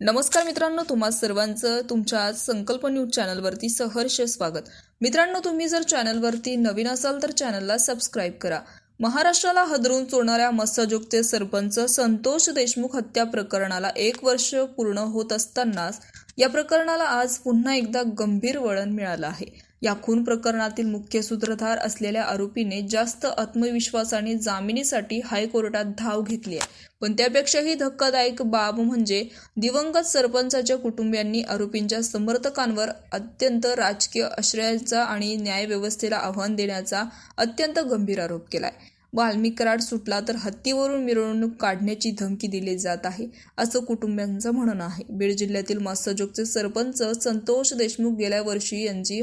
नमस्कार मित्रांनो, तुम्हा सर्वांचं तुमच्या आज संकल्प न्यूज चॅनलवरती सहर्ष स्वागत। मित्रांनो, तुम्ही जर चॅनलवरती नवीन असाल तर चॅनलला सबस्क्राईब करा। महाराष्ट्राला हादरून सोडणाऱ्या मस्साजोगचे सरपंच संतोष देशमुख हत्या प्रकरणाला 1 वर्ष पूर्ण होत असतानाच या प्रकरणाला आज पुन्हा एकदा गंभीर वळण मिळालं आहे। या खून प्रकरणातील मुख्य सूत्रधार असलेल्या आरोपीने जास्त आत्मविश्वासाने जामिनीसाठी हायकोर्टात धाव घेतली आहे। पण त्यापेक्षाही धक्कादायक बाब म्हणजे दिवंगत सरपंचाच्या कुटुंबियांनी आरोपींच्या समर्थकांवर अत्यंत राजकीय आश्रयाचा आणि न्यायव्यवस्थेला आव्हान देण्याचा अत्यंत गंभीर आरोप केलाय। वाल्मिक कराड सुटला तर हत्तीवरून मिरवणूक काढण्याची धमकी दिली जात आहे, असं कुटुंबियांचं म्हणणं आहे। बीड जिल्ह्यातील मस्साजोगचे सरपंच संतोष देशमुख गेल्या वर्षी यांची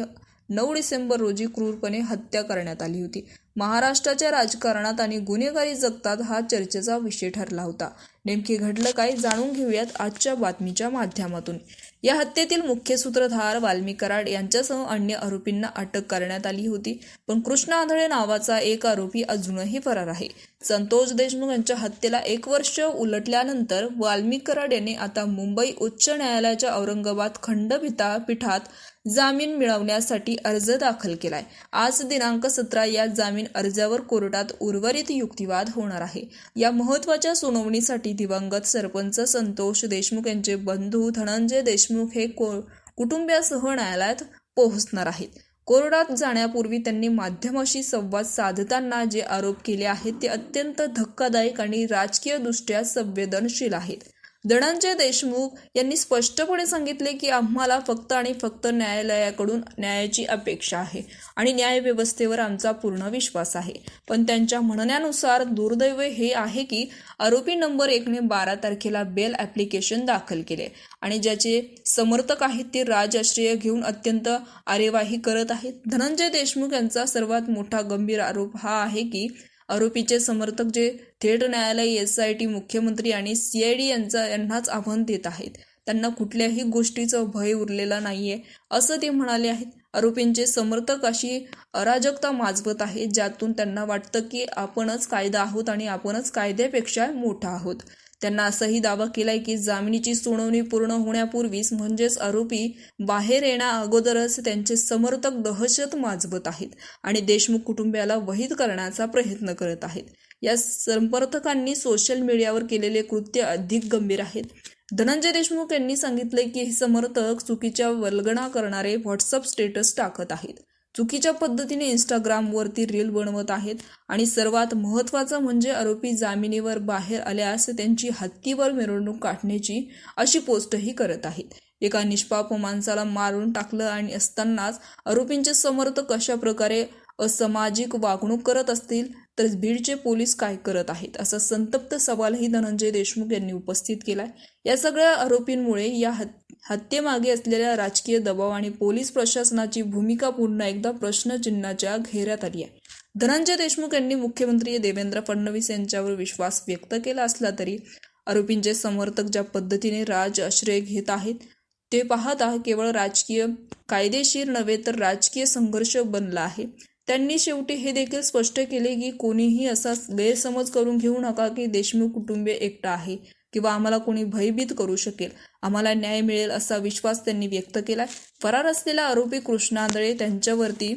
9 डिसेंबर रोजी क्रूरपणे हत्या करण्यात आली होती। महाराष्ट्राच्या राजकारणात आणि गुन्हेगारी जगतात हा चर्चेचा विषय ठरला होता। नेमके घडलं काय जाणून घेऊयात आजच्या बातमीच्या माध्यमातून। या हत्येतील मुख्य सूत्रधार वाल्मिक कराड यांच्यासह अन्य आरोपींना अटक करण्यात आली होती, पण कृष्ण आंधळे नावाचा एक आरोपी अजूनही फरार आहे। संतोष देशमुख यांच्या हत्येला 1 वर्ष उलटल्यानंतर वाल्मिक कराड यांनी आता मुंबई उच्च न्यायालयाच्या औरंगाबाद खंडपीठात जामीन मिळवण्यासाठी अर्ज दाखल केलाय। आज दिनांक 17 या जामीन अर्जावर कोर्टात उर्वरित युक्तिवाद होणार आहे। या महत्त्वाच्या सुनावणीसाठी दिवंगत सरपंच संतोष देशमुख यांचे बंधू धनंजय देशमुख हे कुटुंबियासह न्यायालयात पोहोचणार आहेत। कोर्टात जाण्यापूर्वी त्यांनी माध्यमांशी संवाद साधताना जे आरोप केले आहेत ते अत्यंत धक्कादायक आणि राजकीयदृष्ट्या संवेदनशील आहेत। धनंजय देशमुख यांनी स्पष्टपणे सांगितले की आम्हाला फक्त आणि फक्त न्यायालयाकडून न्यायाची अपेक्षा आहे आणि न्यायव्यवस्थेवर आमचा पूर्ण विश्वास आहे। पण त्यांच्या म्हणण्यानुसार दुर्दैव हे आहे की आरोपी नंबर 1 ने 12 तारखेला बेल ॲप्लिकेशन दाखल केले आणि ज्याचे समर्थक आहेत ते राजआश्रय घेऊन अत्यंत आरेवाही करत आहेत। धनंजय देशमुख यांचा सर्वात मोठा गंभीर आरोप हा आहे की आरोपीचे समर्थक जे थेट न्यायालय, SIT, मुख्यमंत्री आणि CID यांनाच आव्हान देत आहेत। त्यांना कुठल्याही गोष्टीचं भय उरलेला नाहीये, असं ते म्हणाले आहेत। आरोपींचे समर्थक अशी अराजकता माजवत आहेत ज्यातून त्यांना वाटतं की आपणच कायदा आहोत आणि आपणच कायद्यापेक्षा मोठा आहोत। त्यांना असाही दावा केलाय की जामिनीची सुनावणी पूर्ण होण्यापूर्वीच म्हणजेच आरोपी बाहेर येण्या अगोदरच त्यांचे समर्थक दहशत माजवत आहेत आणि देशमुख कुटुंबियाला वहीत करण्याचा प्रयत्न करत आहेत। या समर्थकांनी सोशल मीडियावर केलेले कृत्य अधिक गंभीर आहेत। धनंजय देशमुख यांनी सांगितले की हे समर्थक चुकीच्या वल्गना करणारे व्हॉट्सअप स्टेटस टाकत आहेत, चुकीच्या पद्धतीने इंस्टाग्रामवरती रील बनवत आहेत आणि सर्वात महत्त्वाचं म्हणजे आरोपी जामिनीवर बाहेर आल्यास त्यांची हत्तीवर मिरवणूक काढण्याची अशी पोस्टही करत आहेत। एका निष्पाप माणसाला मारून टाकलं आणि असतानाच आरोपींचे समर्थक अशा प्रकारे असामाजिक वागणूक करत असतील तर बीडचे पोलीस काय करत आहेत, असा संतप्त सवालही धनंजय देशमुख यांनी उपस्थित केलाय। या सगळ्या आरोपींमुळे या हत्येमागे असलेल्या राजकीय दबाव आणि पोलीस प्रशासनाची भूमिका पुन्हा एकदा प्रश्नचिन्हाच्या घेऱ्यात आली आहे। धनंजय देशमुख यांनी मुख्यमंत्री देवेंद्र फडणवीस यांच्यावर विश्वास व्यक्त केला असला तरी आरोपींचे समर्थक ज्या पद्धतीने राजआश्रय घेत आहेत ते पाहता केवळ राजकीय कायदेशीर नव्हे तर राजकीय संघर्ष बनला आहे। त्यांनी शेवटी हे देखील स्पष्ट केले की कोणीही असा गैरसमज करून घेऊ नका की देशमुख कुटुंबीय एकटा आहे किंवा आम्हाला कोणी भयभीत करू शकेल, आम्हाला न्याय मिळेल असा विश्वास त्यांनी व्यक्त केलाय। फरार असलेला आरोपी कृष्ण आंधळे त्यांच्यावरती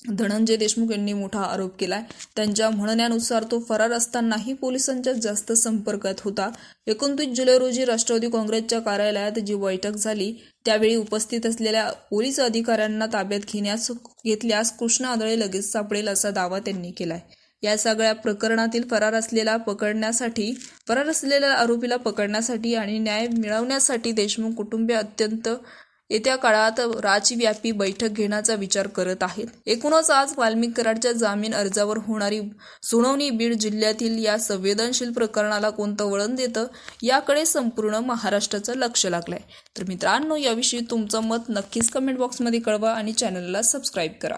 धनंजय देशमुख यांनी मोठा आरोप केलाय। त्यांच्या म्हणण्यानुसार तो फरार असतानाही पोलिसांच्या जास्त संपर्कात होता। 29 जुलै रोजी राष्ट्रवादी काँग्रेसच्या कार्यालयात जी बैठक झाली त्यावेळी उपस्थित असलेल्या पोलीस अधिकाऱ्यांना ताब्यात घेतल्यास कृष्ण आंधळे लगेच सापडेल असा दावा त्यांनी केलाय। या सगळ्या प्रकरणातील फरार असलेल्या आरोपीला पकडण्यासाठी आणि न्याय मिळवण्यासाठी देशमुख कुटुंबीय अत्यंत येत्या काळात राज्यव्यापी बैठक घेण्याचा विचार करत आहेत। एकूणच आज वाल्मिक कराडच्या जामीन अर्जावर होणारी सुनावणी बीड जिल्ह्यातील या संवेदनशील प्रकरणाला कोणतं वळण देतं याकडे संपूर्ण महाराष्ट्राचं लक्ष लागलंय। तर मित्रांनो, याविषयी तुमचं मत नक्कीच कमेंट बॉक्समध्ये कळवा आणि चॅनलला सबस्क्राईब करा।